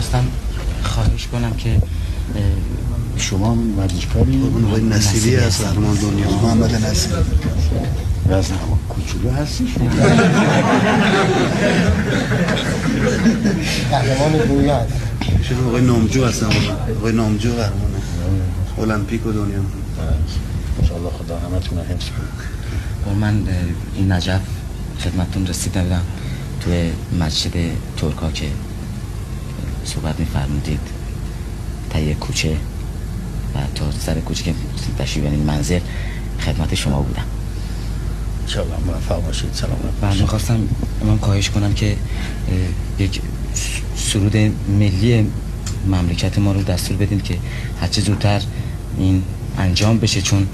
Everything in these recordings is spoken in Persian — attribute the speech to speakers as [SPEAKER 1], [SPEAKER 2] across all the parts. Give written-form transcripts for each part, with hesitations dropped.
[SPEAKER 1] میخواستم خواهش کنم که
[SPEAKER 2] شما ورزشکاری؟
[SPEAKER 3] اون آقای نصیری از قهرمان دنیا، محمد نصیری.
[SPEAKER 2] وزن هوا کوچولو هستی شما؟
[SPEAKER 4] قهرمان دنیا هست.
[SPEAKER 3] شما آقای نامجو هستن، آقای نامجو قهرمان المپیک و دنیا.
[SPEAKER 2] انشاءالله خدا همتون رو حفظ کنه.
[SPEAKER 1] من این نجف خدمتتون رسیده بودم توی مسجد ترکا که صحبت می‌فرمودید تا یک کوچه و تا سر کوچه که تشریف بیارید منزل خدمت شما بودم.
[SPEAKER 2] انشاءالله موفق باشید. سلامت
[SPEAKER 1] و
[SPEAKER 2] باشید.
[SPEAKER 1] می‌خواستم من خواهش کنم که یک سرود ملی مملکت ما رو دستور بدین که هرچه زودتر این انجام بشه، چون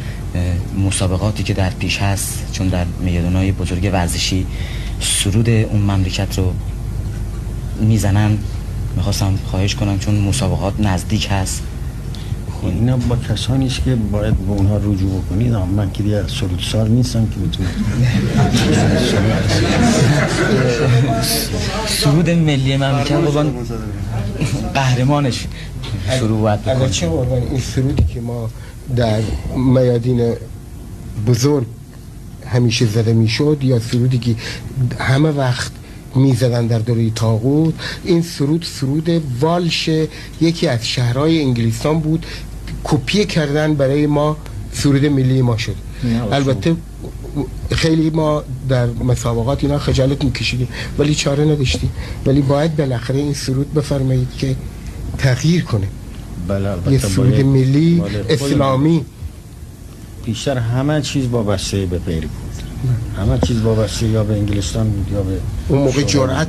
[SPEAKER 1] مسابقاتی که در پیش هست، چون در میدان‌های بزرگ ورزشی سرود اون مملکت رو میزنن. میخواستم خواهش کنم چون مسابقات نزدیک هست.
[SPEAKER 2] خب اینا با کسانی است که باید به اونها رجوع بکنید. من که دیگه سرودساز نیستم که بتونم.
[SPEAKER 1] سرود ملی مملکت قربان قهرمانش شروع باید بکنیم.
[SPEAKER 4] اگرچه قربان این سرودی که ما در میادین بزرگ همیشه زده میشد یا سرودی که همه وقت میزدن در دوره طاغوت، این سرود والش یکی از شهرهای انگلستان بود، کپی کردن برای ما سرود ملی ما شد. البته خیلی ما در مسابقات اینا خجالت میکشیدیم ولی چاره نداشتیم، ولی باید بالاخره این سرود بفرمایید که تغییر کنه.
[SPEAKER 2] بله البته
[SPEAKER 4] یه سرود ملی اسلامی.
[SPEAKER 2] بیشتر همه چیز وابسته به غیر بود. همه چیز وابسته یا به انگلستان بود یا به
[SPEAKER 4] اون موقع جرأت